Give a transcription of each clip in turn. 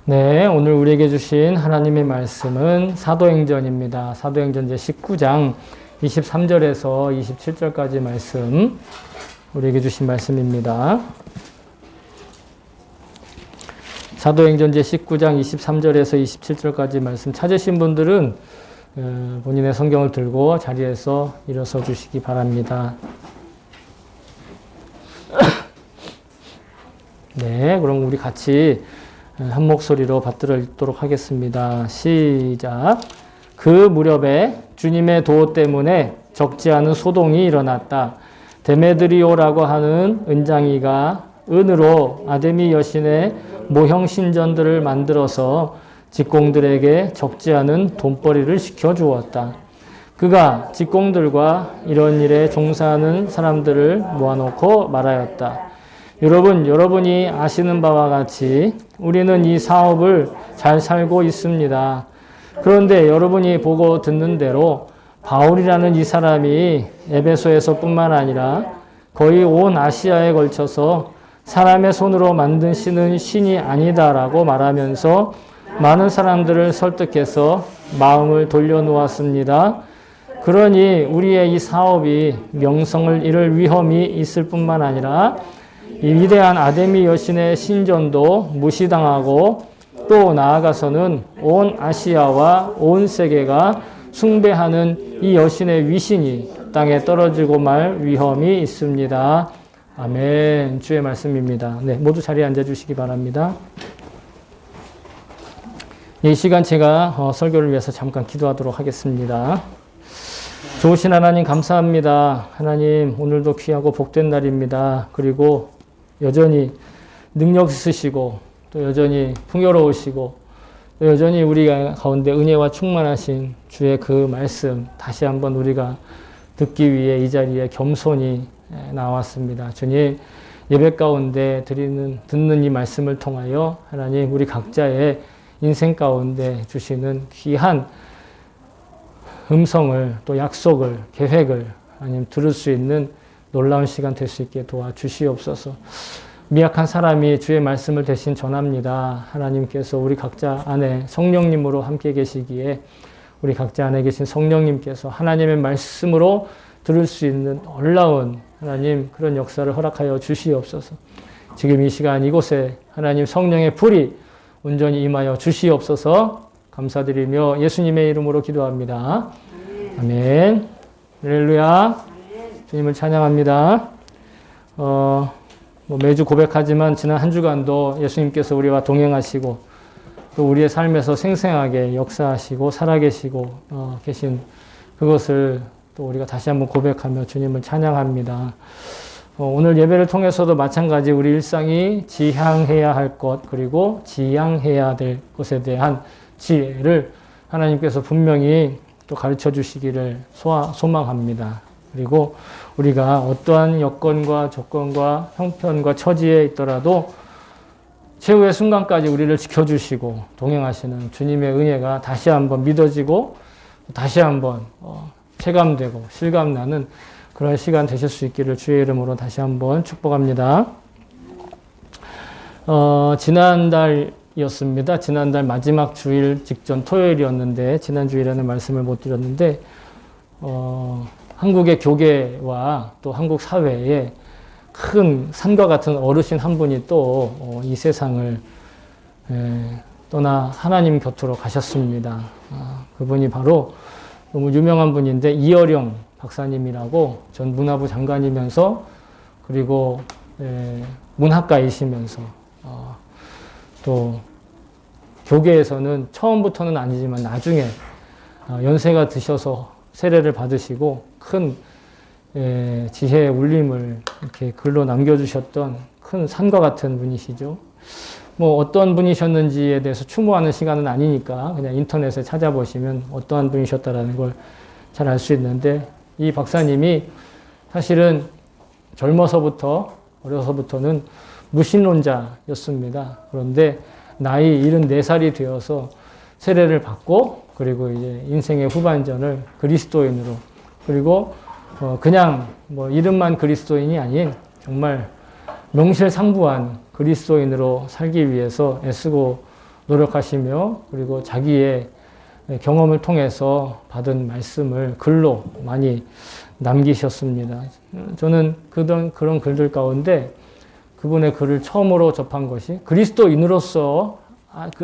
네, 오늘 우리에게 주신 하나님의 말씀은 사도행전입니다. 사도행전 제19장 23절에서 27절까지 말씀, 우리에게 주신 말씀입니다. 사도행전 제19장 23절에서 27절까지 말씀 찾으신 분들은 본인의 성경을 들고 자리에서 일어서 주시기 바랍니다. 네, 그럼 우리 같이 한 목소리로 받들어 읽도록 하겠습니다. 시작. 그 무렵에 주님의 도호 때문에 적지 않은 소동이 일어났다. 데메드리오라고 하는 은장이가 은으로 아데미 여신의 모형 신전들을 만들어서 직공들에게 적지 않은 돈벌이를 시켜주었다. 그가 직공들과 이런 일에 종사하는 사람들을 모아놓고 말하였다. 여러분이 아시는 바와 같이 우리는 이 사업을 잘 살고 있습니다. 그런데 여러분이 보고 듣는 대로 바울이라는 이 사람이 에베소에서뿐만 아니라 거의 온 아시아에 걸쳐서 사람의 손으로 만든 신은 신이 아니다라고 말하면서 많은 사람들을 설득해서 마음을 돌려놓았습니다. 그러니 우리의 이 사업이 명성을 잃을 위험이 있을 뿐만 아니라 이 위대한 아데미 여신의 신전도 무시당하고 또 나아가서는 온 아시아와 온 세계가 숭배하는 이 여신의 위신이 땅에 떨어지고 말 위험이 있습니다. 아멘. 주의 말씀입니다. 네, 모두 자리에 앉아주시기 바랍니다. 이 시간 제가 설교를 위해서 잠깐 기도하도록 하겠습니다. 좋으신 하나님 감사합니다. 하나님 오늘도 귀하고 복된 날입니다. 그리고 여전히 능력 있으시고 또 여전히 풍요로우시고 또 여전히 우리 가운데 은혜와 충만하신 주의 그 말씀 다시 한번 우리가 듣기 위해 이 자리에 겸손히 나왔습니다. 주님 예배 가운데 듣는 이 말씀을 통하여 하나님 우리 각자의 인생 가운데 주시는 귀한 음성을 또 약속을 계획을 하나님 들을 수 있는 놀라운 시간 될 수 있게 도와주시옵소서. 미약한 사람이 주의 말씀을 대신 전합니다. 하나님께서 우리 각자 안에 성령님으로 함께 계시기에 우리 각자 안에 계신 성령님께서 하나님의 말씀으로 들을 수 있는 놀라운 하나님 그런 역사를 허락하여 주시옵소서. 지금 이 시간 이곳에 하나님 성령의 불이 온전히 임하여 주시옵소서. 감사드리며 예수님의 이름으로 기도합니다. 아멘. 할렐루야. 주님을 찬양합니다. 매주 고백하지만 지난 한 주간도 예수님께서 우리와 동행하시고 또 우리의 삶에서 생생하게 역사하시고 살아계시고 계신 그것을 또 우리가 다시 한번 고백하며 주님을 찬양합니다. 오늘 예배를 통해서도 마찬가지 우리 일상이 지향해야 할 것 그리고 지향해야 될 것에 대한 지혜를 하나님께서 분명히 또 가르쳐 주시기를 소망합니다. 그리고 우리가 어떠한 여건과 조건과 형편과 처지에 있더라도 최후의 순간까지 우리를 지켜주시고 동행하시는 주님의 은혜가 다시 한번 믿어지고 다시 한번 체감되고 실감나는 그런 시간 되실 수 있기를 주의 이름으로 다시 한번 축복합니다. 지난달이었습니다. 지난달 마지막 주일 직전 토요일이었는데 지난 주일에는 말씀을 못 드렸는데 한국의 교계와 또 한국 사회에 큰 산과 같은 어르신 한 분이 또 이 세상을 떠나 하나님 곁으로 가셨습니다. 그분이 바로 너무 유명한 분인데 이어령 박사님이라고 전 문화부 장관이면서 그리고 문학가이시면서 또 교계에서는 처음부터는 아니지만 나중에 연세가 드셔서 세례를 받으시고 큰 지혜의 울림을 이렇게 글로 남겨주셨던 큰 산과 같은 분이시죠. 어떤 분이셨는지에 대해서 추모하는 시간은 아니니까 그냥 인터넷에 찾아보시면 어떠한 분이셨다라는 걸 잘 알 수 있는데 이 박사님이 사실은 어려서부터는 무신론자였습니다. 그런데 나이 74살이 되어서 세례를 받고 그리고 이제 인생의 후반전을 그리스도인으로 그리고 그냥 이름만 그리스도인이 아닌 정말 명실상부한 그리스도인으로 살기 위해서 애쓰고 노력하시며 그리고 자기의 경험을 통해서 받은 말씀을 글로 많이 남기셨습니다. 저는 그런 글들 가운데 그분의 글을 처음으로 접한 것이 그리스도인으로서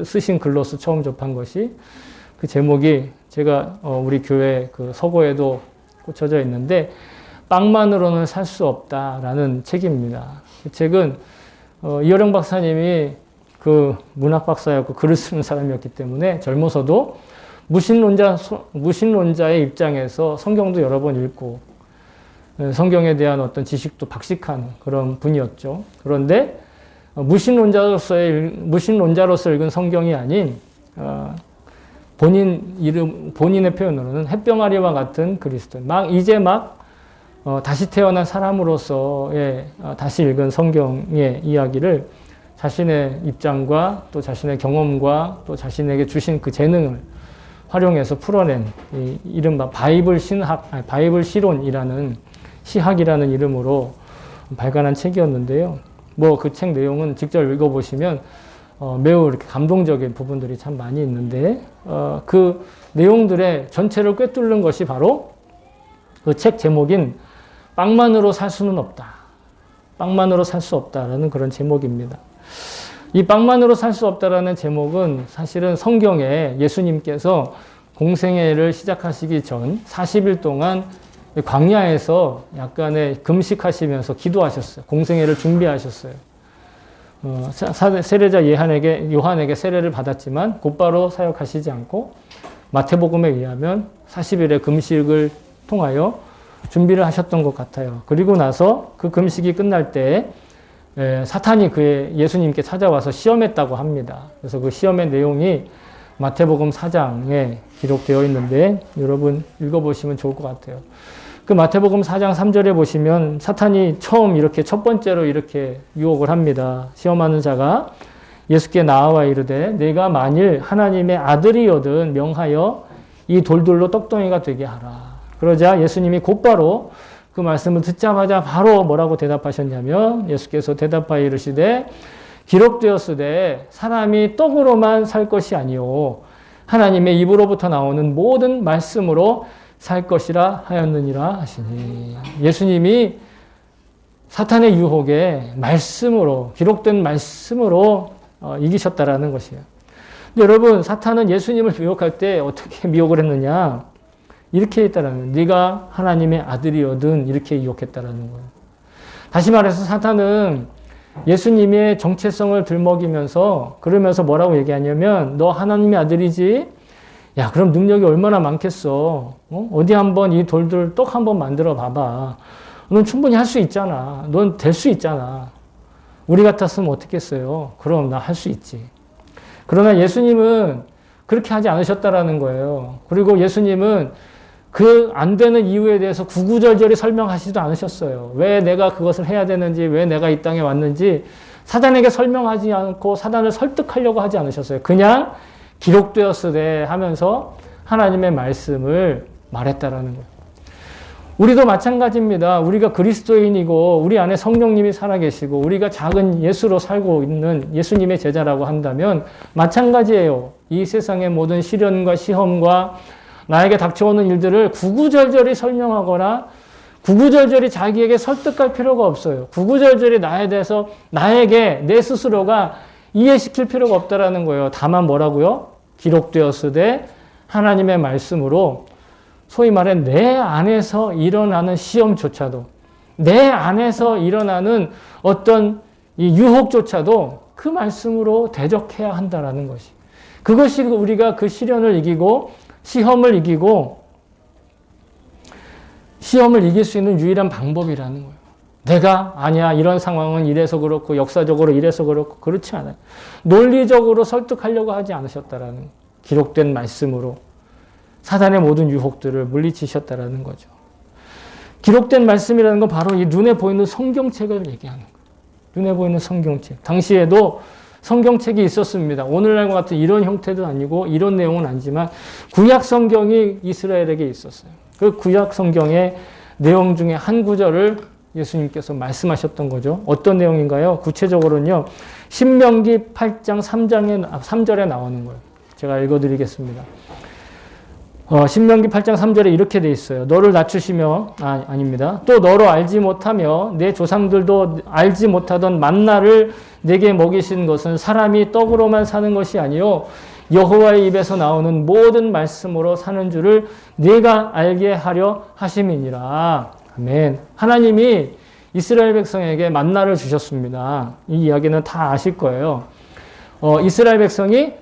쓰신 글로서 처음 접한 것이 그 제목이 제가 우리 교회 그 서고에도 꽂혀져 있는데 빵만으로는 살 수 없다라는 책입니다. 그 책은 이어령 박사님이 그 문학 박사였고 글을 쓰는 사람이었기 때문에 젊어서도 무신론자의 입장에서 성경도 여러 번 읽고 성경에 대한 어떤 지식도 박식한 그런 분이었죠. 그런데 무신론자로서 읽은 성경이 아닌 본인의 표현으로는 햇병아리와 같은 그리스도, 이제 다시 태어난 사람으로서의 다시 읽은 성경의 이야기를 자신의 입장과 또 자신의 경험과 또 자신에게 주신 그 재능을 활용해서 풀어낸 이른바 바이블 시론이라는 시학이라는 이름으로 발간한 책이었는데요. 그 책 내용은 직접 읽어보시면 매우 이렇게 감동적인 부분들이 참 많이 있는데 그 내용들의 전체를 꿰뚫는 것이 바로 그 책 제목인 빵만으로 살 수는 없다. 빵만으로 살 수 없다라는 그런 제목입니다. 이 빵만으로 살 수 없다라는 제목은 사실은 성경에 예수님께서 공생애를 시작하시기 전 40일 동안 광야에서 약간의 금식하시면서 기도하셨어요. 공생애를 준비하셨어요. 세례자 요한에게 세례를 받았지만 곧바로 사역하시지 않고 마태복음에 의하면 40일의 금식을 통하여 준비를 하셨던 것 같아요. 그리고 나서 그 금식이 끝날 때 사탄이 예수님께 찾아와서 시험했다고 합니다. 그래서 그 시험의 내용이 마태복음 4장에 기록되어 있는데 여러분 읽어보시면 좋을 것 같아요. 그 마태복음 4장 3절에 보시면 사탄이 처음 첫 번째로 이렇게 유혹을 합니다. 시험하는 자가 예수께 나와 이르되 내가 만일 하나님의 아들이거든 명하여 이 돌들로 떡덩이가 되게 하라. 그러자 예수님이 곧바로 그 말씀을 듣자마자 바로 뭐라고 대답하셨냐면 예수께서 대답하여 이르시되 기록되었으되 사람이 떡으로만 살 것이 아니요 하나님의 입으로부터 나오는 모든 말씀으로 살 것이라 하였느니라 하시니 예수님이 사탄의 유혹에 말씀으로 기록된 말씀으로 이기셨다라는 것이에요. 근데 여러분 사탄은 예수님을 미혹할 때 어떻게 미혹을 했느냐? 이렇게 했다라는 거예요. 네가 하나님의 아들이거든 이렇게 유혹했다라는 거예요. 다시 말해서 사탄은 예수님의 정체성을 들먹이면서 그러면서 뭐라고 얘기하냐면 너 하나님의 아들이지? 야 그럼 능력이 얼마나 많겠어. 어디 한번 이 돌들 떡 한번 만들어 봐봐. 넌 충분히 할 수 있잖아. 넌 될 수 있잖아. 우리 같았으면 어떻게 했어요? 그럼 나 할 수 있지. 그러나 예수님은 그렇게 하지 않으셨다라는 거예요. 그리고 예수님은 그 안 되는 이유에 대해서 구구절절히 설명하시지도 않으셨어요. 왜 내가 그것을 해야 되는지, 왜 내가 이 땅에 왔는지 사단에게 설명하지 않고 사단을 설득하려고 하지 않으셨어요. 그냥 기록되었으되 하면서 하나님의 말씀을 말했다라는 거예요. 우리도 마찬가지입니다. 우리가 그리스도인이고 우리 안에 성령님이 살아계시고 우리가 작은 예수로 살고 있는 예수님의 제자라고 한다면 마찬가지예요. 이 세상의 모든 시련과 시험과 나에게 닥쳐오는 일들을 구구절절히 설명하거나 구구절절히 자기에게 설득할 필요가 없어요. 구구절절히 나에게 내 스스로가 이해시킬 필요가 없다라는 거예요. 다만 뭐라고요? 기록되었으되 하나님의 말씀으로 소위 말해 내 안에서 일어나는 시험조차도 내 안에서 일어나는 어떤 이 유혹조차도 그 말씀으로 대적해야 한다라는 것이 그것이 우리가 그 시련을 이기고 시험을 이기고 시험을 이길 수 있는 유일한 방법이라는 거예요. 내가 아니야 이런 상황은 이래서 그렇고 역사적으로 이래서 그렇고 그렇지 않아요. 논리적으로 설득하려고 하지 않으셨다라는 기록된 말씀으로 사단의 모든 유혹들을 물리치셨다라는 거죠. 기록된 말씀이라는 건 바로 이 눈에 보이는 성경책을 얘기하는 거예요. 눈에 보이는 성경책. 당시에도 성경책이 있었습니다. 오늘날과 같은 이런 형태도 아니고 이런 내용은 아니지만 구약 성경이 이스라엘에게 있었어요. 그 구약 성경의 내용 중에 한 구절을 예수님께서 말씀하셨던 거죠. 어떤 내용인가요? 구체적으로는요. 신명기 8장 3절에 나오는 거예요. 제가 읽어드리겠습니다. 신명기 8장 3절에 이렇게 돼 있어요. 너를 낮추시며, 아닙니다. 또 너로 알지 못하며 내 조상들도 알지 못하던 만나를 내게 먹이신 것은 사람이 떡으로만 사는 것이 아니요 여호와의 입에서 나오는 모든 말씀으로 사는 줄을 네가 알게 하려 하심이니라. 아멘. 하나님이 이스라엘 백성에게 만나를 주셨습니다. 이 이야기는 다 아실 거예요. 이스라엘 백성이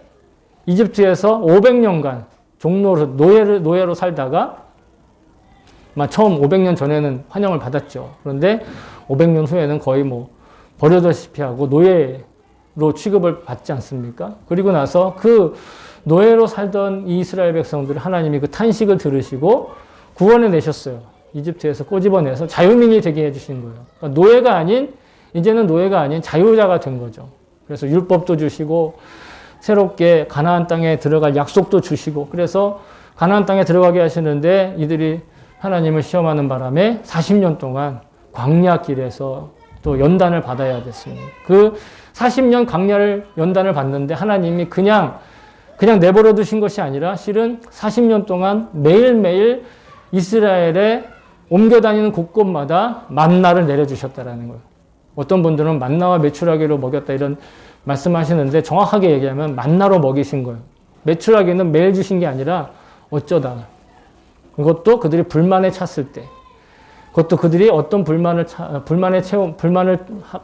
이집트에서 500년간 노예로 살다가 처음 500년 전에는 환영을 받았죠. 그런데 500년 후에는 거의 버려다시피 하고 노예로 취급을 받지 않습니까? 그리고 나서 그 노예로 살던 이 이스라엘 백성들을 하나님이 그 탄식을 들으시고 구원해 내셨어요. 이집트에서 꼬집어내서 자유민이 되게 해주신 거예요. 그러니까 이제는 노예가 아닌 자유자가 된 거죠. 그래서 율법도 주시고 새롭게 가나안 땅에 들어갈 약속도 주시고 그래서 가나안 땅에 들어가게 하시는데 이들이 하나님을 시험하는 바람에 40년 동안 광야 길에서 또 연단을 받아야 됐습니다. 그 40년 광야를 연단을 받는데 하나님이 그냥 내버려 두신 것이 아니라 실은 40년 동안 매일매일 이스라엘에 옮겨다니는 곳곳마다 만나를 내려주셨다라는 거예요. 어떤 분들은 만나와 메추라기로 먹였다 이런 말씀하시는데 정확하게 얘기하면 만나로 먹이신 거예요. 메추라기는 매일 주신 게 아니라 어쩌다. 그것도 그들이 불만에 찼을 때. 그것도 그들이 어떤 불만을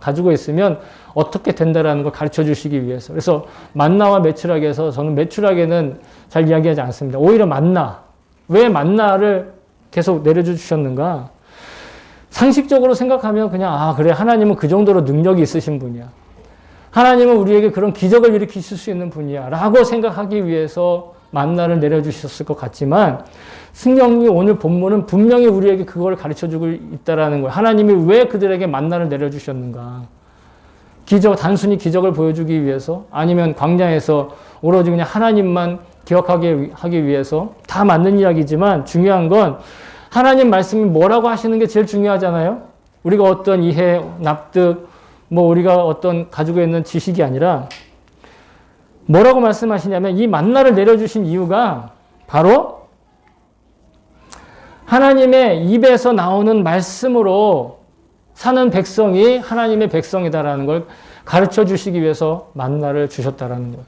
가지고 있으면 어떻게 된다라는 걸 가르쳐 주시기 위해서. 그래서 만나와 메추라기에서 저는 메추라기는 잘 이야기하지 않습니다. 오히려 만나. 왜 만나를 계속 내려주셨는가? 상식적으로 생각하면 그냥 그래 하나님은 그 정도로 능력이 있으신 분이야. 하나님은 우리에게 그런 기적을 일으키실 수 있는 분이야 라고 생각하기 위해서 만나를 내려주셨을 것 같지만 성경이 오늘 본문은 분명히 우리에게 그걸 가르쳐주고 있다는 거예요. 하나님이 왜 그들에게 만나를 내려주셨는가? 단순히 기적을 보여주기 위해서 아니면 광야에서 오로지 그냥 하나님만 기억하게 하기 위해서 다 맞는 이야기지만 중요한 건 하나님 말씀이 뭐라고 하시는 게 제일 중요하잖아요. 우리가 어떤 이해, 납득, 우리가 어떤 가지고 있는 지식이 아니라 뭐라고 말씀하시냐면 이 만나를 내려주신 이유가 바로 하나님의 입에서 나오는 말씀으로 사는 백성이 하나님의 백성이다라는 걸 가르쳐 주시기 위해서 만나를 주셨다라는 거예요.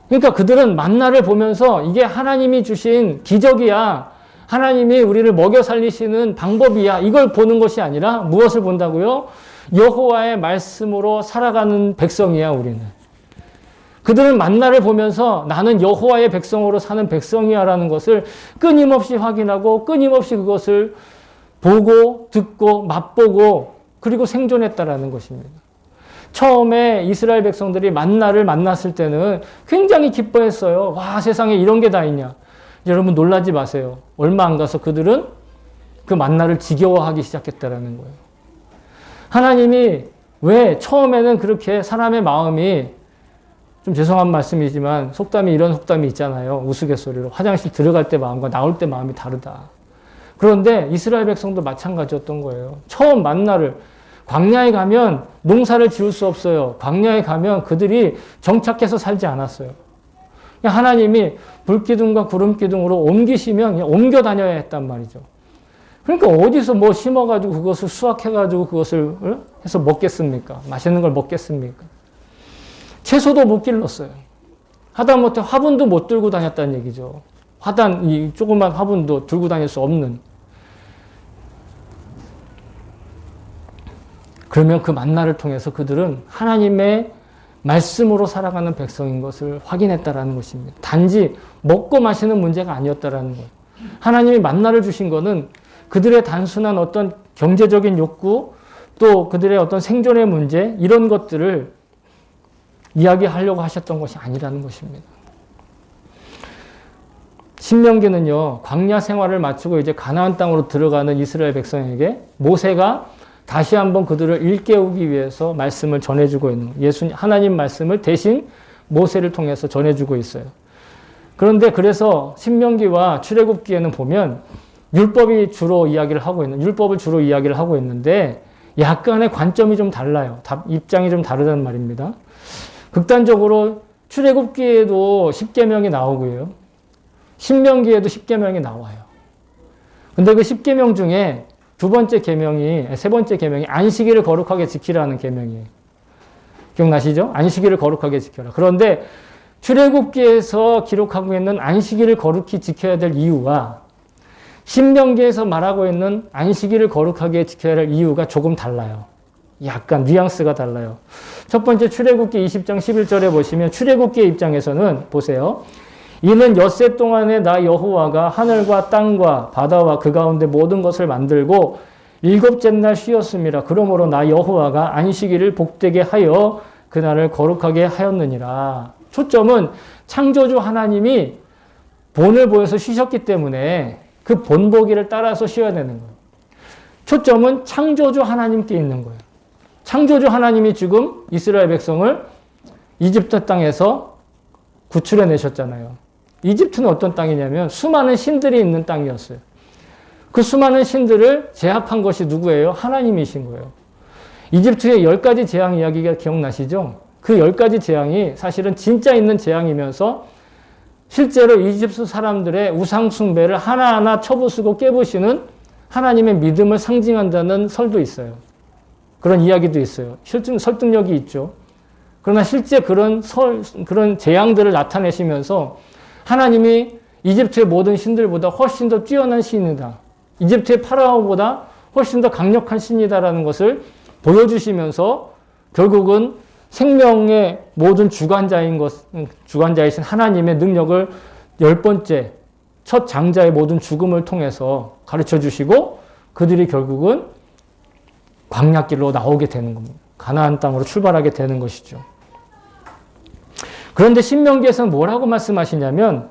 그러니까 그들은 만나를 보면서 이게 하나님이 주신 기적이야. 하나님이 우리를 먹여 살리시는 방법이야. 이걸 보는 것이 아니라 무엇을 본다고요? 여호와의 말씀으로 살아가는 백성이야, 우리는. 그들은 만나를 보면서 나는 여호와의 백성으로 사는 백성이야 라는 것을 끊임없이 확인하고 끊임없이 그것을 보고 듣고 맛보고 그리고 생존했다라는 것입니다. 처음에 이스라엘 백성들이 만나를 만났을 때는 굉장히 기뻐했어요. 와, 세상에 이런 게 다 있냐. 여러분 놀라지 마세요. 얼마 안 가서 그들은 그 만나를 지겨워하기 시작했다라는 거예요. 하나님이 왜 처음에는 그렇게 사람의 마음이 좀 죄송한 말씀이지만 이런 속담이 있잖아요. 우스갯소리로 화장실 들어갈 때 마음과 나올 때 마음이 다르다. 그런데 이스라엘 백성도 마찬가지였던 거예요. 처음 만나를 광야에 가면 농사를 지을 수 없어요. 광야에 가면 그들이 정착해서 살지 않았어요. 그냥 하나님이 불기둥과 구름기둥으로 옮기시면 그냥 옮겨 다녀야 했단 말이죠. 그러니까 어디서 심어가지고 그것을 수확해가지고 그것을 해서 먹겠습니까? 맛있는 걸 먹겠습니까? 채소도 못 길렀어요. 하다못해 화분도 못 들고 다녔다는 얘기죠. 이 조그만 화분도 들고 다닐 수 없는. 그러면 그 만나를 통해서 그들은 하나님의 말씀으로 살아가는 백성인 것을 확인했다라는 것입니다. 단지 먹고 마시는 문제가 아니었다라는 거예요. 하나님이 만나를 주신 것은 그들의 단순한 어떤 경제적인 욕구, 또 그들의 어떤 생존의 문제, 이런 것들을 이야기하려고 하셨던 것이 아니라는 것입니다. 신명기는요, 광야 생활을 마치고 이제 가나안 땅으로 들어가는 이스라엘 백성에게 모세가 다시 한번 그들을 일깨우기 위해서 말씀을 전해주고 있는 하나님 말씀을 대신 모세를 통해서 전해주고 있어요. 그런데 그래서 신명기와 출애굽기에는 보면 율법을 주로 이야기를 하고 있는데 약간의 관점이 좀 달라요. 입장이 좀 다르다는 말입니다. 극단적으로 출애굽기에도 10계명이 나오고요. 신명기에도 10계명이 나와요. 근데 그 10계명 중에 세 번째 계명이 안식일을 거룩하게 지키라는 계명이에요. 기억나시죠? 안식일을 거룩하게 지켜라. 그런데 출애굽기에서 기록하고 있는 안식일을 거룩히 지켜야 될 이유와 신명기에서 말하고 있는 안식일을 거룩하게 지켜야 할 이유가 조금 달라요. 약간 뉘앙스가 달라요. 첫 번째 출애굽기 20장 11절에 보시면 출애굽기의 입장에서는 보세요. 이는 엿새 동안에 나 여호와가 하늘과 땅과 바다와 그 가운데 모든 것을 만들고 일곱째 날 쉬었음이라. 그러므로 나 여호와가 안식일을 복되게 하여 그날을 거룩하게 하였느니라. 초점은 창조주 하나님이 본을 보여서 쉬셨기 때문에 그 본보기를 따라서 쉬어야 되는 거예요. 초점은 창조주 하나님께 있는 거예요. 창조주 하나님이 지금 이스라엘 백성을 이집트 땅에서 구출해 내셨잖아요. 이집트는 어떤 땅이냐면 수많은 신들이 있는 땅이었어요. 그 수많은 신들을 제압한 것이 누구예요? 하나님이신 거예요. 이집트의 10가지 재앙 이야기가 기억나시죠? 그 10가지 재앙이 사실은 진짜 있는 재앙이면서 실제로 이집트 사람들의 우상 숭배를 하나하나 쳐부수고 깨부시는 하나님의 믿음을 상징한다는 설도 있어요. 그런 이야기도 있어요. 설득력이 있죠. 그러나 실제 그런 재앙들을 나타내시면서 하나님이 이집트의 모든 신들보다 훨씬 더 뛰어난 신이다. 이집트의 파라오보다 훨씬 더 강력한 신이다라는 것을 보여주시면서 결국은 생명의 모든 주관자이신 하나님의 능력을 10번째 첫 장자의 모든 죽음을 통해서 가르쳐 주시고 그들이 결국은 광야길로 나오게 되는 겁니다. 가나안 땅으로 출발하게 되는 것이죠. 그런데 신명기에서는 뭐라고 말씀하시냐면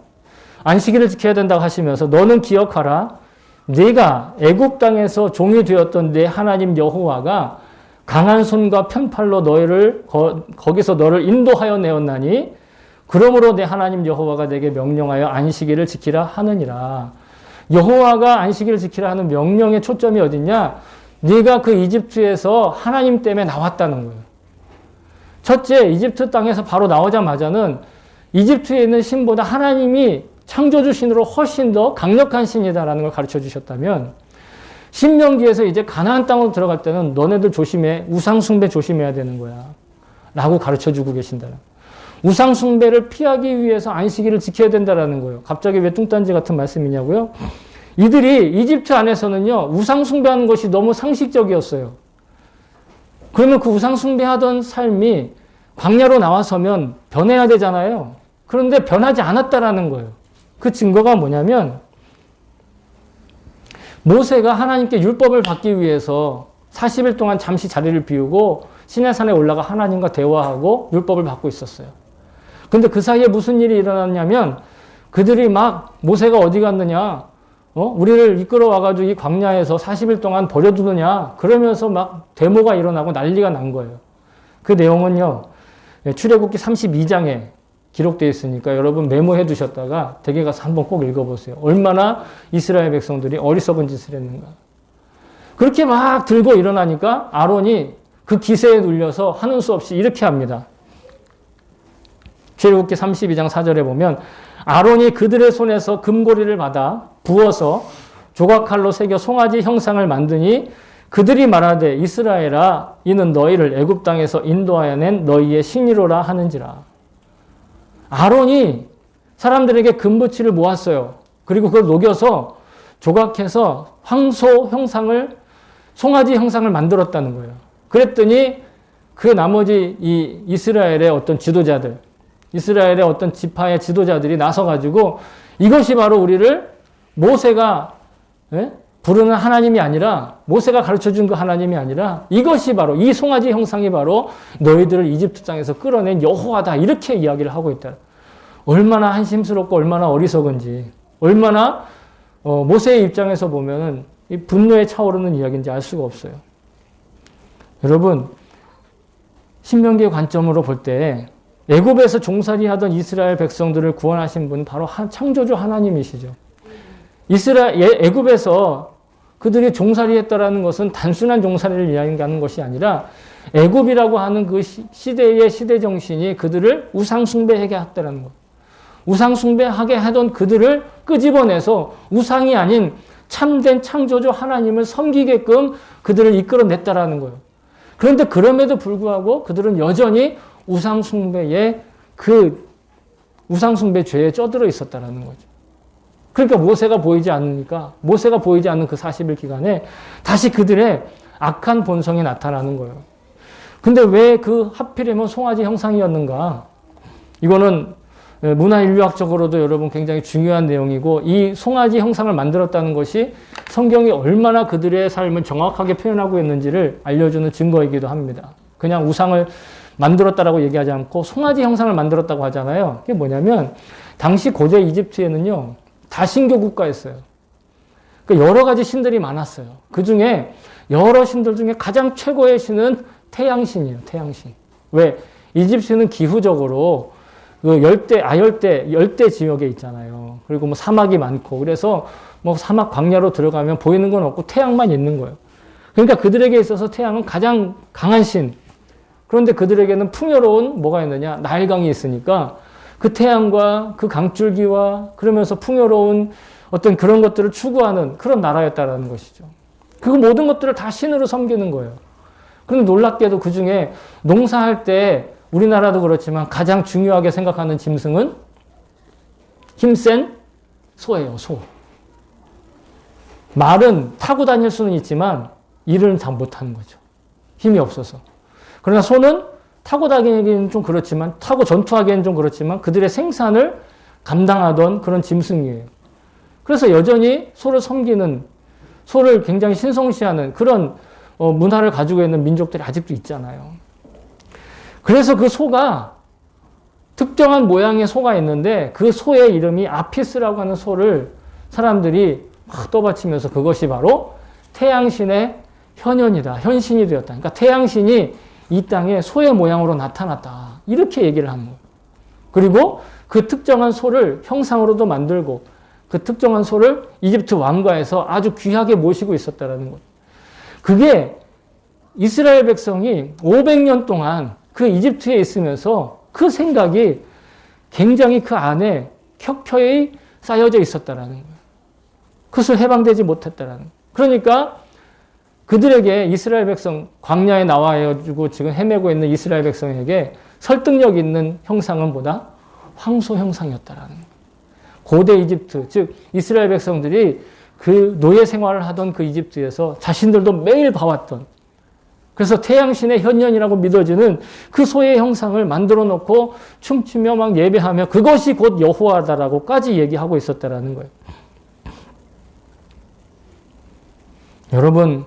안식일을 지켜야 된다고 하시면서 너는 기억하라. 네가 애굽 땅에서 종이 되었던 네 하나님 여호와가 강한 손과 편팔로 거기서 너를 인도하여 내었나니 그러므로 내 하나님 여호와가 내게 명령하여 안식일을 지키라 하느니라. 여호와가 안식일을 지키라 하는 명령의 초점이 어디냐? 네가 그 이집트에서 하나님 때문에 나왔다는 거예요. 첫째, 이집트 땅에서 바로 나오자마자는 이집트에 있는 신보다 하나님이 창조주 신으로 훨씬 더 강력한 신이다라는 걸 가르쳐 주셨다면 신명기에서 이제 가나안 땅으로 들어갈 때는 너네들 조심해. 우상 숭배 조심해야 되는 거야. 라고 가르쳐 주고 계신다. 우상 숭배를 피하기 위해서 안식일을 지켜야 된다라는 거예요. 갑자기 왜 뚱딴지 같은 말씀이냐고요? 이들이 이집트 안에서는요. 우상 숭배하는 것이 너무 상식적이었어요. 그러면 그 우상 숭배하던 삶이 광야로 나와서면 변해야 되잖아요. 그런데 변하지 않았다라는 거예요. 그 증거가 뭐냐면 모세가 하나님께 율법을 받기 위해서 40일 동안 잠시 자리를 비우고 시내산에 올라가 하나님과 대화하고 율법을 받고 있었어요. 근데 그 사이에 무슨 일이 일어났냐면 그들이 막 모세가 어디 갔느냐, 우리를 이끌어 와가지고 이 광야에서 40일 동안 버려두느냐, 그러면서 막 데모가 일어나고 난리가 난 거예요. 그 내용은요, 출애굽기 32장에 기록되어 있으니까 여러분 메모해 두셨다가 댁에 가서 한번 꼭 읽어보세요. 얼마나 이스라엘 백성들이 어리석은 짓을 했는가. 그렇게 막 들고 일어나니까 아론이 그 기세에 눌려서 하는 수 없이 이렇게 합니다. 출애굽기 32장 4절에 보면 아론이 그들의 손에서 금고리를 받아 부어서 조각칼로 새겨 송아지 형상을 만드니 그들이 말하되 이스라엘아 이는 너희를 애굽 땅에서 인도하여 낸 너희의 신이로라 하는지라. 아론이 사람들에게 금붙이를 모았어요. 그리고 그걸 녹여서 조각해서 황소 형상을, 송아지 형상을 만들었다는 거예요. 그랬더니 그 나머지 이 이스라엘의 어떤 지도자들, 이스라엘의 어떤 지파의 지도자들이 나서가지고 이것이 바로 우리를 모세가 부르는 하나님이 아니라, 모세가 가르쳐준 그 하나님이 아니라 이것이 바로, 이 송아지 형상이 바로 너희들을 이집트 땅에서 끌어낸 여호와다, 이렇게 이야기를 하고 있다. 얼마나 한심스럽고 얼마나 어리석은지, 얼마나 모세의 입장에서 보면은 이 분노에 차오르는 이야기인지 알 수가 없어요. 여러분, 신명기의 관점으로 볼 때 애굽에서 종살이 하던 이스라엘 백성들을 구원하신 분 바로 창조주 하나님이시죠. 애굽에서 그들이 종살이 했다라는 것은 단순한 종살이를 이야기하는 것이 아니라 애굽이라고 하는 그 시대의 시대 정신이 그들을 우상숭배하게 했다라는 것. 우상숭배하게 하던 그들을 끄집어내서 우상이 아닌 참된 창조주 하나님을 섬기게끔 그들을 이끌어냈다라는 거예요. 그런데 그럼에도 불구하고 그들은 여전히 우상숭배의 그 우상숭배 죄에 쩌들어 있었다라는 거죠. 그러니까 모세가 보이지 않으니까 모세가 보이지 않는 그 40일 기간에 다시 그들의 악한 본성이 나타나는 거예요. 근데 왜 그 하필이면 송아지 형상이었는가? 이거는 문화인류학적으로도 여러분 굉장히 중요한 내용이고 이 송아지 형상을 만들었다는 것이 성경이 얼마나 그들의 삶을 정확하게 표현하고 있는지를 알려주는 증거이기도 합니다. 그냥 우상을 만들었다라고 얘기하지 않고 송아지 형상을 만들었다고 하잖아요. 그게 뭐냐면 당시 고대 이집트에는요. 다신교 국가였어요. 그러니까 여러 가지 신들이 많았어요. 그 중에 여러 신들 중에 가장 최고의 신은 태양신이에요. 태양신. 왜? 이집트는 기후적으로 그 열대 지역에 있잖아요. 그리고 뭐 사막이 많고 그래서 뭐 사막 광야로 들어가면 보이는 건 없고 태양만 있는 거예요. 그러니까 그들에게 있어서 태양은 가장 강한 신. 그런데 그들에게는 풍요로운 뭐가 있느냐? 나일강이 있으니까 그 태양과 그 강줄기와 그러면서 풍요로운 어떤 그런 것들을 추구하는 그런 나라였다라는 것이죠. 그 모든 것들을 다 신으로 섬기는 거예요. 그런데 놀랍게도 그 중에 농사할 때 우리나라도 그렇지만 가장 중요하게 생각하는 짐승은 힘센 소예요, 소. 말은 타고 다닐 수는 있지만 일은 잘 못하는 거죠. 힘이 없어서. 그러나 소는 타고 다니기는 좀 그렇지만, 타고 전투하기에는 좀 그렇지만 그들의 생산을 감당하던 그런 짐승이에요. 그래서 여전히 소를 섬기는, 소를 굉장히 신성시하는 그런 문화를 가지고 있는 민족들이 아직도 있잖아요. 그래서 그 소가 특정한 모양의 소가 있는데 그 소의 이름이 아피스라고 하는 소를 사람들이 막 떠받치면서 그것이 바로 태양신의 현현이다. 현신이 되었다. 그러니까 태양신이 이 땅에 소의 모양으로 나타났다. 이렇게 얘기를 하는 거예요. 그리고 그 특정한 소를 형상으로도 만들고 그 특정한 소를 이집트 왕가에서 아주 귀하게 모시고 있었다는 거예요. 그게 이스라엘 백성이 500년 동안 그 이집트에 있으면서 그 생각이 굉장히 그 안에 켜켜이 쌓여져 있었다는 거예요. 그것을 해방되지 못했다는 거예요. 그러니까 그들에게 이스라엘 백성, 광야에 나와가지고 지금 헤매고 있는 이스라엘 백성에게 설득력 있는 형상은 뭐다? 황소 형상이었다라는 거예요. 고대 이집트, 즉 이스라엘 백성들이 그 노예 생활을 하던 그 이집트에서 자신들도 매일 봐왔던, 그래서 태양신의 현년이라고 믿어지는 그 소의 형상을 만들어 놓고 춤추며 막 예배하며 그것이 곧 여호와다라고까지 얘기하고 있었다라는 거예요. 여러분,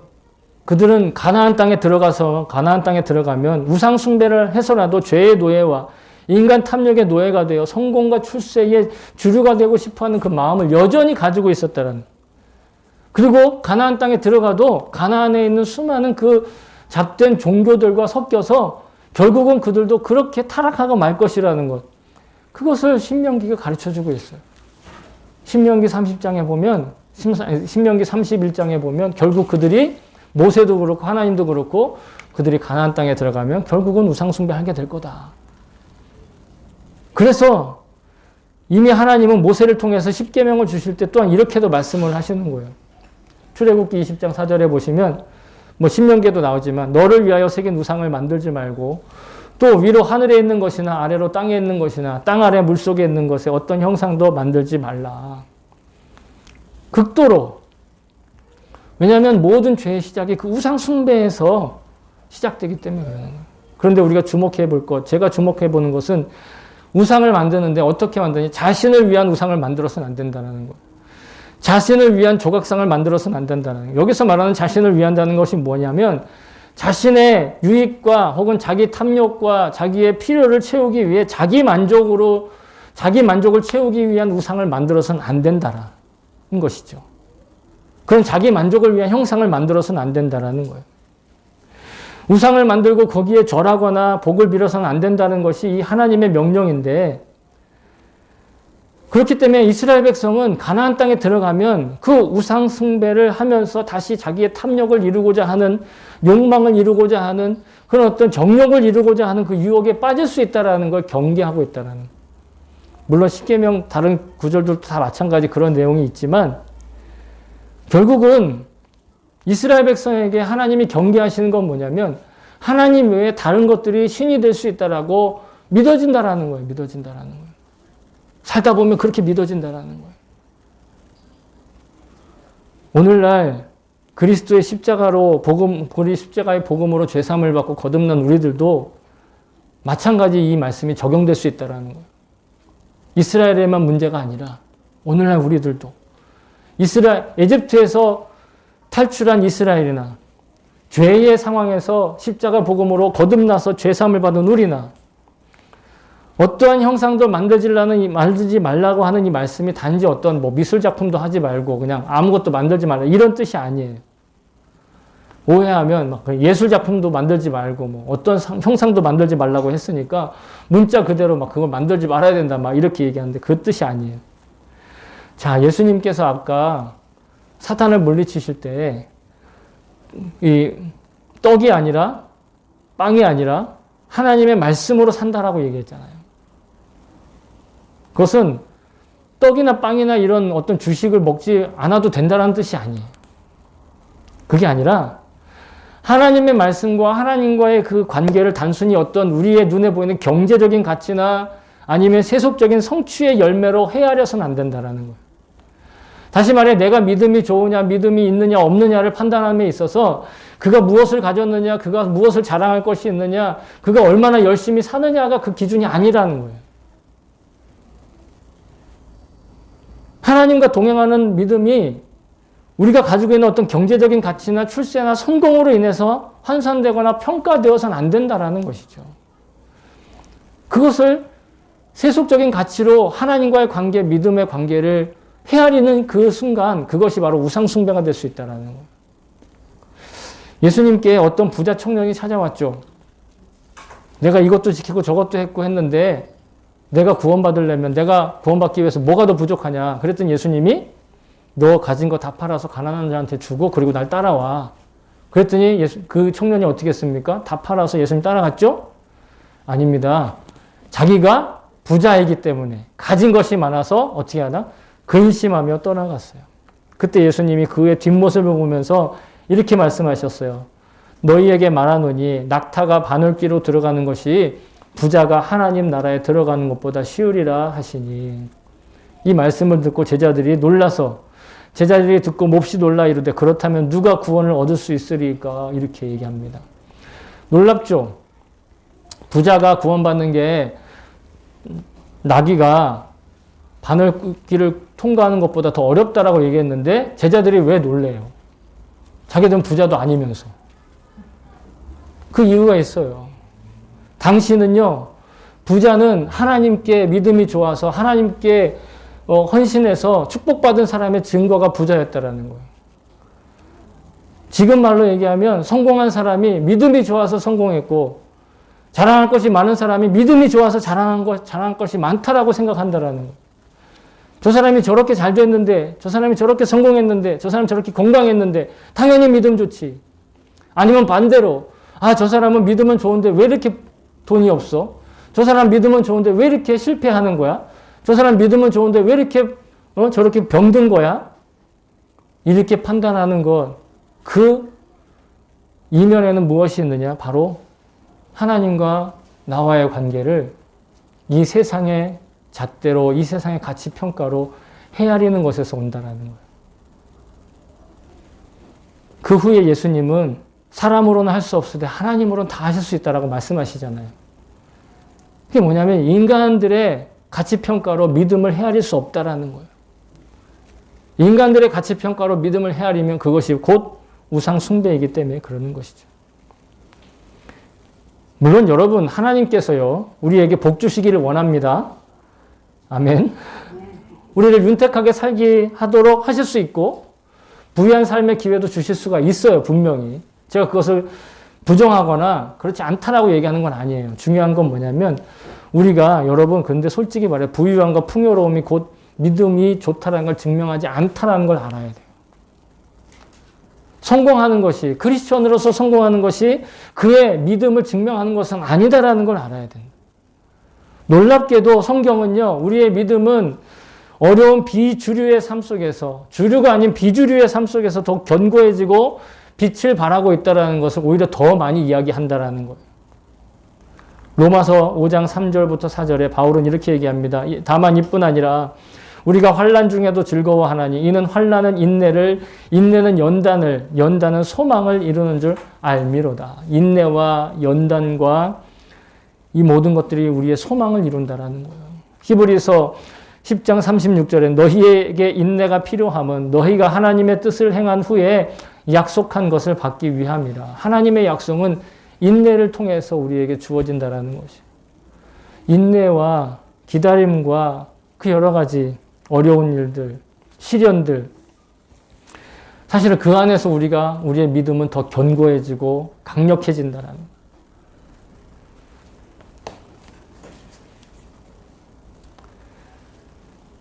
그들은 가나안 땅에 들어가면 우상 숭배를 해서라도 죄의 노예와 인간 탐욕의 노예가 되어 성공과 출세의 주류가 되고 싶어하는 그 마음을 여전히 가지고 있었다는. 그리고 가나안 땅에 들어가도 가나안에 있는 수많은 그 잡된 종교들과 섞여서 결국은 그들도 그렇게 타락하고 말 것이라는 것. 그것을 신명기가 가르쳐주고 있어요. 신명기 30장에 보면, 신명기 31장에 보면 결국 그들이 모세도 그렇고 하나님도 그렇고 그들이 가나안 땅에 들어가면 결국은 우상숭배하게 될 거다. 그래서 이미 하나님은 모세를 통해서 십계명을 주실 때 또한 이렇게도 말씀을 하시는 거예요. 출애굽기 20장 4절에 보시면 뭐 신명기에도 나오지만 너를 위하여 새긴 우상을 만들지 말고 또 위로 하늘에 있는 것이나 아래로 땅에 있는 것이나 땅 아래 물속에 있는 것에 어떤 형상도 만들지 말라. 극도로. 왜냐하면 모든 죄의 시작이 그 우상 숭배에서 시작되기 때문에 그러는 거예요. 그런데 우리가 주목해 볼 것, 제가 주목해 보는 것은 우상을 만드는데 어떻게 만드냐? 자신을 위한 우상을 만들어서는 안 된다는 거예요. 자신을 위한 조각상을 만들어서는 안 된다는 거예요. 여기서 말하는 자신을 위한다는 것이 뭐냐면 자신의 유익과 혹은 자기 탐욕과 자기의 필요를 채우기 위해 자기 만족을 채우기 위한 우상을 만들어서는 안 된다는 것이죠. 그런 자기 만족을 위한 형상을 만들어서는 안 된다는 거예요. 우상을 만들고 거기에 절하거나 복을 빌어서는 안 된다는 것이 이 하나님의 명령인데 그렇기 때문에 이스라엘 백성은 가나안 땅에 들어가면 그 우상 숭배를 하면서 다시 자기의 탐욕을 이루고자 하는, 욕망을 이루고자 하는 그런 어떤 정욕을 이루고자 하는 그 유혹에 빠질 수 있다는 걸 경계하고 있다는 거예요. 물론 십계명 다른 구절들도 다 마찬가지 그런 내용이 있지만 결국은 이스라엘 백성에게 하나님이 경계하시는 건 뭐냐면 하나님 외에 다른 것들이 신이 될 수 있다라고 믿어진다라는 거예요. 믿어진다라는 거예요. 살다 보면 그렇게 믿어진다라는 거예요. 오늘날 그리스도의 십자가로 우리 십자가의 복음으로 죄사함을 받고 거듭난 우리들도 마찬가지 이 말씀이 적용될 수 있다라는 거예요. 이스라엘에만 문제가 아니라 오늘날 우리들도 에집트에서 탈출한 이스라엘이나 죄의 상황에서 십자가 복음으로 거듭나서 죄사함을 받은 우리나 어떠한 형상도 만들지 말라고 하는 이 말씀이 단지 어떤 미술 작품도 하지 말고 그냥 아무것도 만들지 말라 이런 뜻이 아니에요. 오해하면 예술 작품도 만들지 말고 어떤 형상도 만들지 말라고 했으니까 문자 그대로 그걸 만들지 말아야 된다 이렇게 얘기하는데 그 뜻이 아니에요. 자, 예수님께서 아까 사탄을 물리치실 때 이 떡이 아니라 빵이 아니라 하나님의 말씀으로 산다라고 얘기했잖아요. 그것은 떡이나 빵이나 이런 어떤 주식을 먹지 않아도 된다는 뜻이 아니에요. 그게 아니라 하나님의 말씀과 하나님과의 그 관계를 단순히 어떤 우리의 눈에 보이는 경제적인 가치나 아니면 세속적인 성취의 열매로 헤아려서는 안 된다는 거예요. 다시 말해 내가 믿음이 좋으냐 믿음이 있느냐 없느냐를 판단함에 있어서 그가 무엇을 가졌느냐 그가 무엇을 자랑할 것이 있느냐 그가 얼마나 열심히 사느냐가 그 기준이 아니라는 거예요. 하나님과 동행하는 믿음이 우리가 가지고 있는 어떤 경제적인 가치나 출세나 성공으로 인해서 환산되거나 평가되어서는 안 된다는 것이죠. 그것을 세속적인 가치로 하나님과의 관계, 믿음의 관계를 헤아리는 그 순간 그것이 바로 우상숭배가 될 수 있다는 거예요. 예수님께 어떤 부자 청년이 찾아왔죠. 내가 이것도 지키고 저것도 했고 했는데 내가 구원받으려면 내가 구원받기 위해서 뭐가 더 부족하냐. 그랬더니 예수님이 너 가진 거 다 팔아서 가난한 자한테 주고 그리고 날 따라와. 그랬더니 그 청년이 어떻게 했습니까? 다 팔아서 예수님 따라갔죠? 아닙니다. 자기가 부자이기 때문에 가진 것이 많아서 어떻게 하나? 근심하며 떠나갔어요. 그때 예수님이 그의 뒷모습을 보면서 이렇게 말씀하셨어요. 너희에게 말하노니 낙타가 바늘귀로 들어가는 것이 부자가 하나님 나라에 들어가는 것보다 쉬우리라 하시니. 이 말씀을 듣고 제자들이 듣고 몹시 놀라 이르되 그렇다면 누가 구원을 얻을 수 있으리까 이렇게 얘기합니다. 놀랍죠? 부자가 구원받는 게 나귀가 바늘길을 통과하는 것보다 더 어렵다라고 얘기했는데 제자들이 왜 놀래요? 자기들은 부자도 아니면서. 그 이유가 있어요. 당신은요, 부자는 하나님께 믿음이 좋아서 하나님께 헌신해서 축복받은 사람의 증거가 부자였다라는 거예요. 지금 말로 얘기하면 성공한 사람이 믿음이 좋아서 성공했고 자랑할 것이 많은 사람이 믿음이 좋아서 자랑할 것이 많다라고 생각한다라는 거예요. 저 사람이 저렇게 잘 됐는데, 저 사람이 저렇게 성공했는데, 저 사람이 저렇게 건강했는데 당연히 믿음 좋지. 아니면 반대로 저 사람은 믿음은 좋은데 왜 이렇게 돈이 없어? 저 사람 믿음은 좋은데 왜 이렇게 실패하는 거야? 저 사람 믿음은 좋은데 왜 이렇게 저렇게 병든 거야? 이렇게 판단하는 것, 그 이면에는 무엇이 있느냐? 바로 하나님과 나와의 관계를 이 세상의 잣대로, 이 세상의 가치평가로 헤아리는 것에서 온다는 거예요. 그 후에 예수님은 사람으로는 할 수 없으되 하나님으로는 다 하실 수 있다라고 말씀하시잖아요. 그게 뭐냐면 인간들의 가치평가로 믿음을 헤아릴 수 없다라는 거예요. 인간들의 가치평가로 믿음을 헤아리면 그것이 곧 우상숭배이기 때문에 그러는 것이죠. 물론 여러분, 하나님께서요, 우리에게 복 주시기를 원합니다. 아멘. 우리를 윤택하게 살게 하도록 하실 수 있고 부유한 삶의 기회도 주실 수가 있어요. 분명히. 제가 그것을 부정하거나 그렇지 않다라고 얘기하는 건 아니에요. 중요한 건 뭐냐면 우리가 여러분 근데 솔직히 말해 부유함과 풍요로움이 곧 믿음이 좋다라는 걸 증명하지 않다라는 걸 알아야 돼요. 성공하는 것이, 크리스천으로서 성공하는 것이 그의 믿음을 증명하는 것은 아니다라는 걸 알아야 된다. 놀랍게도 성경은요, 우리의 믿음은 어려운 비주류의 삶 속에서, 주류가 아닌 비주류의 삶 속에서 더 견고해지고 빛을 발하고 있다는 것을 오히려 더 많이 이야기한다라는 거예요. 로마서 5장 3절부터 4절에 바울은 이렇게 얘기합니다. 다만 이뿐 아니라 우리가 환난 중에도 즐거워하나니 이는 환난은 인내를, 인내는 연단은 소망을 이루는 줄 알미로다. 인내와 연단과 이 모든 것들이 우리의 소망을 이룬다라는 거예요. 히브리서 10장 36절에 너희에게 인내가 필요함은 너희가 하나님의 뜻을 행한 후에 약속한 것을 받기 위함이라. 하나님의 약속은 인내를 통해서 우리에게 주어진다라는 것이에요. 인내와 기다림과 그 여러 가지 어려운 일들, 시련들, 사실은 그 안에서 우리의 믿음은 더 견고해지고 강력해진다라는 거예요.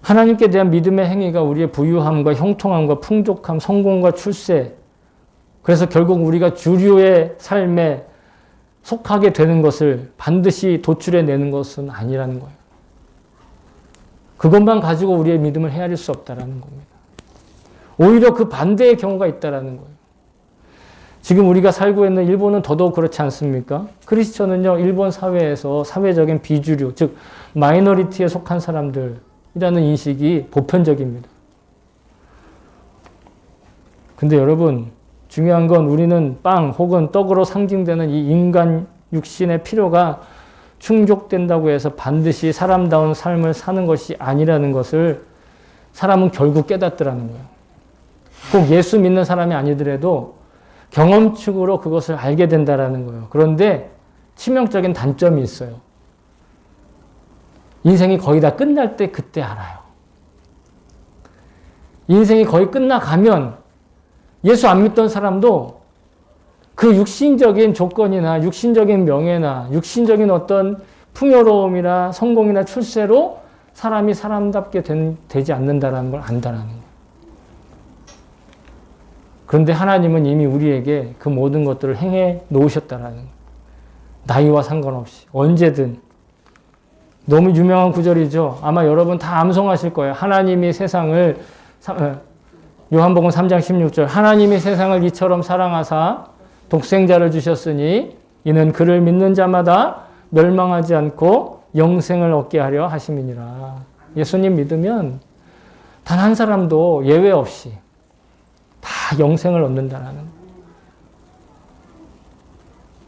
하나님께 대한 믿음의 행위가 우리의 부유함과 형통함과 풍족함, 성공과 출세, 그래서 결국 우리가 주류의 삶에 속하게 되는 것을 반드시 도출해내는 것은 아니라는 거예요. 그것만 가지고 우리의 믿음을 헤아릴 수 없다는 겁니다. 오히려 그 반대의 경우가 있다는 거예요. 지금 우리가 살고 있는 일본은 더더욱 그렇지 않습니까? 크리스천은요, 일본 사회에서 사회적인 비주류, 즉 마이너리티에 속한 사람들이라는 인식이 보편적입니다. 근데 여러분, 중요한 건 우리는 빵 혹은 떡으로 상징되는 이 인간 육신의 필요가 충족된다고 해서 반드시 사람다운 삶을 사는 것이 아니라는 것을 사람은 결국 깨닫더라는 거예요. 꼭 예수 믿는 사람이 아니더라도 경험축으로 그것을 알게 된다는 거예요. 그런데 치명적인 단점이 있어요. 인생이 거의 다 끝날 때 그때 알아요. 인생이 거의 끝나가면 예수 안 믿던 사람도 그 육신적인 조건이나 육신적인 명예나 육신적인 어떤 풍요로움이나 성공이나 출세로 사람이 사람답게 되지 않는다는 걸 안다라는 거예요. 그런데 하나님은 이미 우리에게 그 모든 것들을 행해 놓으셨다라는 거예요. 나이와 상관없이 언제든. 너무 유명한 구절이죠. 아마 여러분 다 암송하실 거예요. 하나님이 세상을, 요한복음 3장 16절, 하나님이 세상을 이처럼 사랑하사 독생자를 주셨으니 이는 그를 믿는 자마다 멸망하지 않고 영생을 얻게 하려 하심이니라. 예수님 믿으면 단 한 사람도 예외 없이 다 영생을 얻는다는 거예요.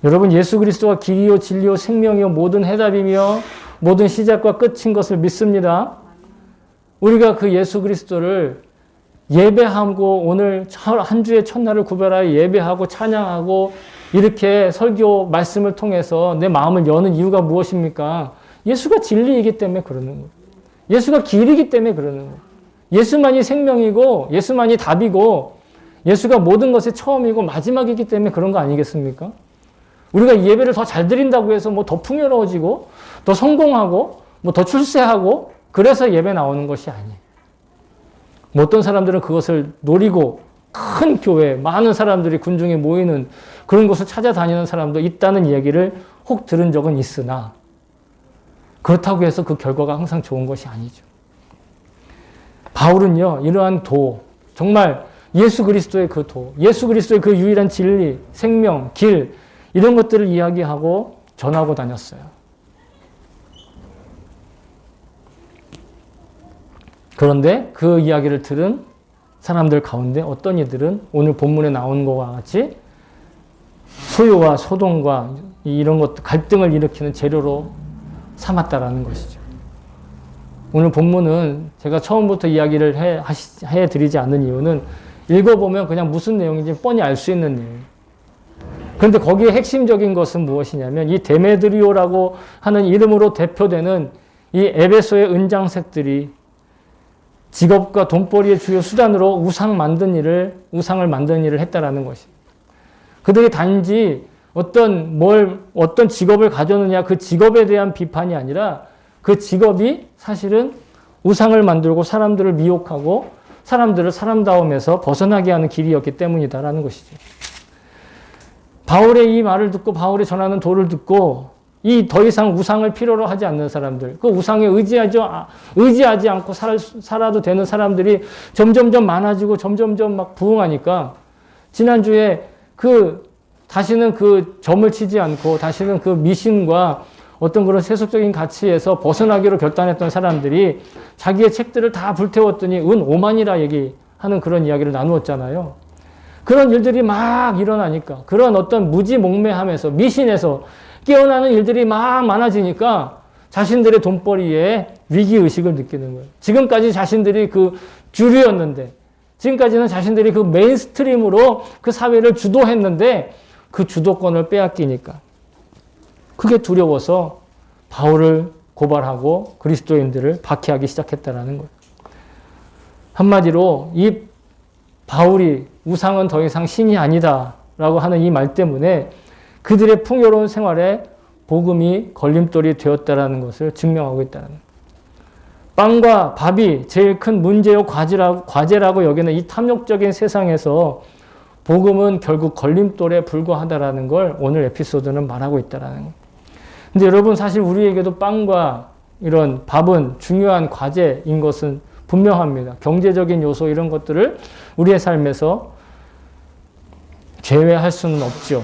여러분, 예수 그리스도가 길이요 진리요 생명이요 모든 해답이며 모든 시작과 끝인 것을 믿습니다. 우리가 그 예수 그리스도를 예배하고 오늘 한 주의 첫날을 구별하여 예배하고 찬양하고 이렇게 설교 말씀을 통해서 내 마음을 여는 이유가 무엇입니까? 예수가 진리이기 때문에 그러는 거예요. 예수가 길이기 때문에 그러는 거예요. 예수만이 생명이고 예수만이 답이고 예수가 모든 것의 처음이고 마지막이기 때문에 그런 거 아니겠습니까? 우리가 예배를 더 잘 드린다고 해서 뭐 더 풍요로워지고 더 성공하고 뭐 더 출세하고 그래서 예배 나오는 것이 아니에요. 뭐 어떤 사람들은 그것을 노리고 큰 교회, 많은 사람들이 군중에 모이는 그런 곳을 찾아다니는 사람도 있다는 이야기를 혹 들은 적은 있으나 그렇다고 해서 그 결과가 항상 좋은 것이 아니죠. 바울은요, 이러한 도, 정말 예수 그리스도의 그 도, 예수 그리스도의 그 유일한 진리, 생명, 길, 이런 것들을 이야기하고 전하고 다녔어요. 그런데 그 이야기를 들은 사람들 가운데 어떤 이들은 오늘 본문에 나온 것과 같이 소요와 소동과 이런 것, 갈등을 일으키는 재료로 삼았다라는 것이죠. 오늘 본문은 제가 처음부터 이야기를 해드리지 않는 이유는 읽어보면 그냥 무슨 내용인지 뻔히 알 수 있는 내용이에요. 그런데 거기에 핵심적인 것은 무엇이냐면 이 데메드리오라고 하는 이름으로 대표되는 이 에베소의 은장색들이 직업과 돈벌이의 주요 수단으로 우상을 만든 일을 했다라는 것입니다. 그들이 단지 어떤 직업을 가졌느냐 그 직업에 대한 비판이 아니라 그 직업이 사실은 우상을 만들고 사람들을 미혹하고 사람들을 사람다움에서 벗어나게 하는 길이었기 때문이다라는 것이죠. 바울의 이 말을 듣고 바울이 전하는 도를 듣고 이 더 이상 우상을 필요로 하지 않는 사람들, 그 우상에 의지하지 않고 살아도 되는 사람들이 점점점 많아지고 점점점 막 부흥하니까 지난주에 다시는 그 점을 치지 않고 다시는 그 미신과 어떤 그런 세속적인 가치에서 벗어나기로 결단했던 사람들이 자기의 책들을 다 불태웠더니 은 5만이라 얘기하는 그런 이야기를 나누었잖아요. 그런 일들이 막 일어나니까 그런 어떤 무지몽매함에서 미신에서 깨어나는 일들이 막 많아지니까 자신들의 돈벌이에 위기의식을 느끼는 거예요. 지금까지 자신들이 그 주류였는데 지금까지는 자신들이 그 메인스트림으로 그 사회를 주도했는데 그 주도권을 빼앗기니까 그게 두려워서 바울을 고발하고 그리스도인들을 박해하기 시작했다는 거예요. 한마디로 이 바울이 우상은 더 이상 신이 아니다라고 하는 이 말 때문에 그들의 풍요로운 생활에 복음이 걸림돌이 되었다는 것을 증명하고 있다는 거예요. 빵과 밥이 제일 큰 문제요 과제라고 여기는 이 탐욕적인 세상에서 복음은 결국 걸림돌에 불과하다라는 걸 오늘 에피소드는 말하고 있다는 거예요. 근데 여러분 사실 우리에게도 빵과 이런 밥은 중요한 과제인 것은 분명합니다. 경제적인 요소 이런 것들을 우리의 삶에서 제외할 수는 없죠.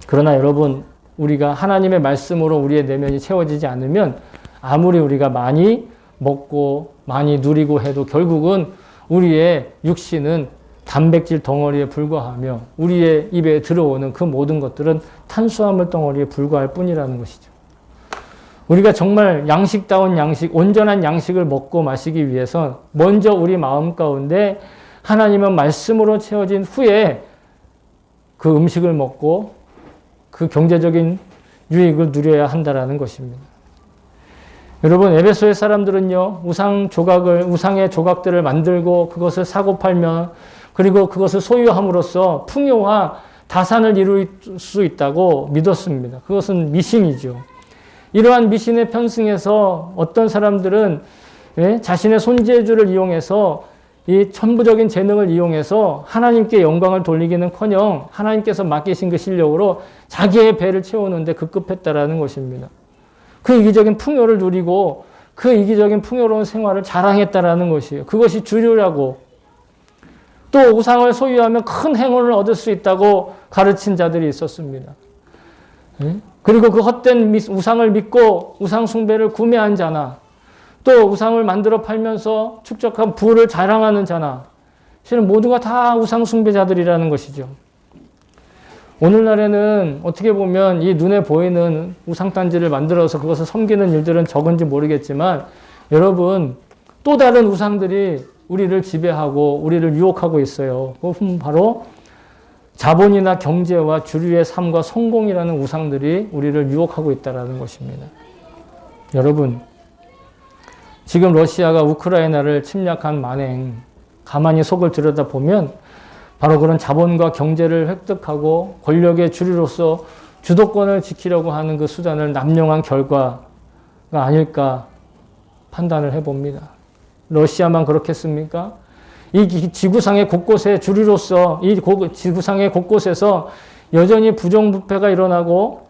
그러나 여러분 우리가 하나님의 말씀으로 우리의 내면이 채워지지 않으면 아무리 우리가 많이 먹고 많이 누리고 해도 결국은 우리의 육신은 단백질 덩어리에 불과하며 우리의 입에 들어오는 그 모든 것들은 탄수화물 덩어리에 불과할 뿐이라는 것이죠. 우리가 정말 양식다운 양식, 온전한 양식을 먹고 마시기 위해서 먼저 우리 마음 가운데 하나님의 말씀으로 채워진 후에 그 음식을 먹고 그 경제적인 유익을 누려야 한다는 것입니다. 여러분 에베소의 사람들은요 우상의 조각들을 만들고 그것을 사고 팔며 그리고 그것을 소유함으로써 풍요와 다산을 이룰 수 있다고 믿었습니다. 그것은 미신이죠. 이러한 미신에 편승해서 어떤 사람들은 자신의 손재주를 이용해서 이 천부적인 재능을 이용해서 하나님께 영광을 돌리기는커녕 하나님께서 맡기신 그 실력으로 자기의 배를 채우는데 급급했다라는 것입니다. 그 이기적인 풍요를 누리고 그 이기적인 풍요로운 생활을 자랑했다라는 것이에요. 그것이 주류라고 또 우상을 소유하면 큰 행운을 얻을 수 있다고 가르친 자들이 있었습니다. 그리고 그 헛된 우상을 믿고 우상 숭배를 구매한 자나 또 우상을 만들어 팔면서 축적한 부를 자랑하는 자나 실은 모두가 다 우상 숭배자들이라는 것이죠. 오늘날에는 어떻게 보면 이 눈에 보이는 우상단지를 만들어서 그것을 섬기는 일들은 적은지 모르겠지만 여러분 또 다른 우상들이 우리를 지배하고 우리를 유혹하고 있어요. 그것은 바로 자본이나 경제와 주류의 삶과 성공이라는 우상들이 우리를 유혹하고 있다는 것입니다. 여러분 지금 러시아가 우크라이나를 침략한 만행 가만히 속을 들여다보면 바로 그런 자본과 경제를 획득하고 권력의 주류로서 주도권을 지키려고 하는 그 수단을 남용한 결과가 아닐까 판단을 해봅니다. 러시아만 그렇겠습니까? 이 지구상의 곳곳에 주류로서 이 지구상의 곳곳에서 여전히 부정부패가 일어나고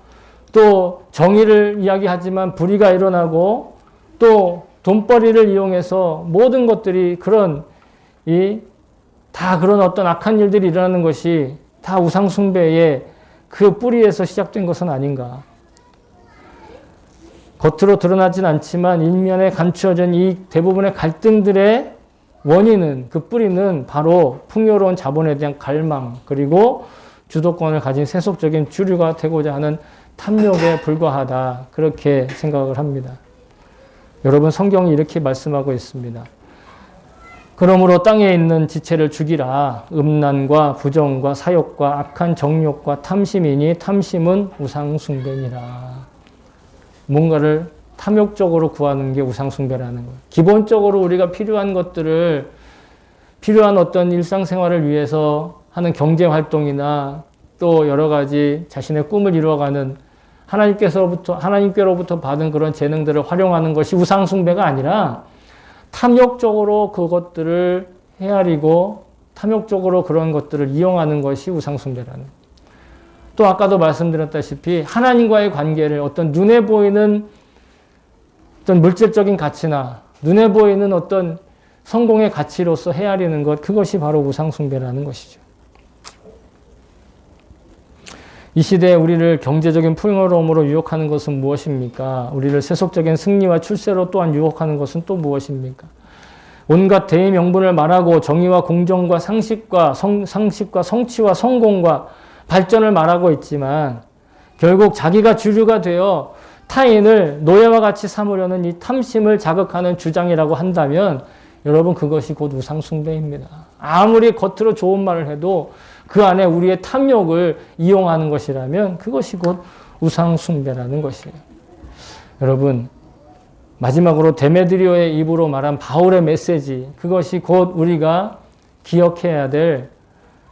또 정의를 이야기하지만 불의가 일어나고 또 돈벌이를 이용해서 모든 것들이 다 그런 어떤 악한 일들이 일어나는 것이 다 우상숭배의 그 뿌리에서 시작된 것은 아닌가. 겉으로 드러나진 않지만 인면에 감추어진 이 대부분의 갈등들의 원인은 그 뿌리는 바로 풍요로운 자본에 대한 갈망 그리고 주도권을 가진 세속적인 주류가 되고자 하는 탐욕에 불과하다. 그렇게 생각을 합니다. 여러분 성경이 이렇게 말씀하고 있습니다. 그러므로 땅에 있는 지체를 죽이라. 음란과 부정과 사욕과 악한 정욕과 탐심이니 탐심은 우상숭배니라. 뭔가를 탐욕적으로 구하는 게 우상숭배라는 거예요. 기본적으로 우리가 필요한 것들을 필요한 어떤 일상생활을 위해서 하는 경제활동이나 또 여러 가지 자신의 꿈을 이루어가는 하나님께로부터 받은 그런 재능들을 활용하는 것이 우상숭배가 아니라 탐욕적으로 그것들을 헤아리고 탐욕적으로 그런 것들을 이용하는 것이 우상숭배라는. 또 아까도 말씀드렸다시피 하나님과의 관계를 어떤 눈에 보이는 어떤 물질적인 가치나 눈에 보이는 어떤 성공의 가치로서 헤아리는 것, 그것이 바로 우상숭배라는 것이죠. 이 시대에 우리를 경제적인 풍요로움으로 유혹하는 것은 무엇입니까? 우리를 세속적인 승리와 출세로 또한 유혹하는 것은 또 무엇입니까? 온갖 대의명분을 말하고 정의와 공정과 상식과 성취와 성공과 발전을 말하고 있지만 결국 자기가 주류가 되어 타인을 노예와 같이 삼으려는 이 탐심을 자극하는 주장이라고 한다면 여러분, 그것이 곧 우상숭배입니다. 아무리 겉으로 좋은 말을 해도 그 안에 우리의 탐욕을 이용하는 것이라면 그것이 곧 우상숭배라는 것이에요. 여러분, 마지막으로 데메드리오의 입으로 말한 바울의 메시지, 그것이 곧 우리가 기억해야 될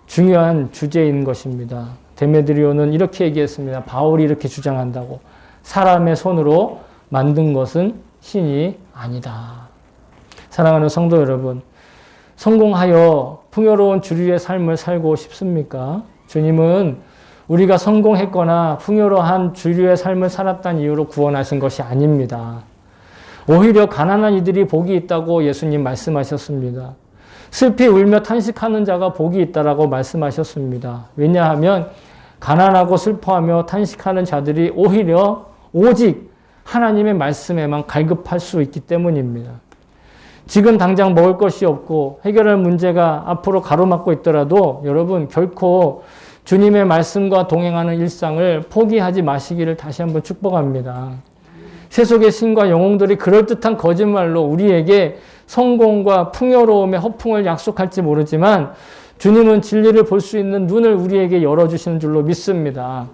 중요한 주제인 것입니다. 데메드리오는 이렇게 얘기했습니다. 바울이 이렇게 주장한다고. 사람의 손으로 만든 것은 신이 아니다. 사랑하는 성도 여러분, 성공하여 풍요로운 주류의 삶을 살고 싶습니까? 주님은 우리가 성공했거나 풍요로운 주류의 삶을 살았다는 이유로 구원하신 것이 아닙니다. 오히려 가난한 이들이 복이 있다고 예수님 말씀하셨습니다. 슬피 울며 탄식하는 자가 복이 있다라고 말씀하셨습니다. 왜냐하면 가난하고 슬퍼하며 탄식하는 자들이 오히려 오직 하나님의 말씀에만 갈급할 수 있기 때문입니다. 지금 당장 먹을 것이 없고 해결할 문제가 앞으로 가로막고 있더라도 여러분, 결코 주님의 말씀과 동행하는 일상을 포기하지 마시기를 다시 한번 축복합니다. 세속의 신과 영웅들이 그럴듯한 거짓말로 우리에게 성공과 풍요로움의 허풍을 약속할지 모르지만 주님은 진리를 볼 수 있는 눈을 우리에게 열어주시는 줄로 믿습니다.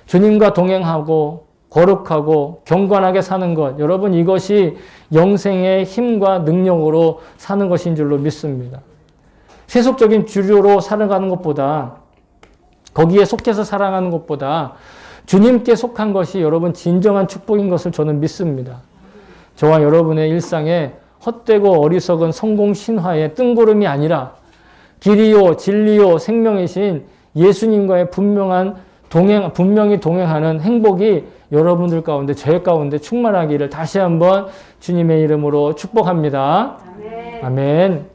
주님과 동행하고 거룩하고 경건하게 사는 것, 여러분, 이것이 영생의 힘과 능력으로 사는 것인 줄로 믿습니다. 세속적인 주류로 살아가는 것보다, 거기에 속해서 살아가는 것보다 주님께 속한 것이 여러분 진정한 축복인 것을 저는 믿습니다. 저와 여러분의 일상에 헛되고 어리석은 성공 신화의 뜬구름이 아니라 길이요 진리요 생명이신 예수님과의 분명히 동행하는 행복이 여러분들 가운데, 제 가운데 충만하기를 다시 한번 주님의 이름으로 축복합니다. 아멘. 아멘.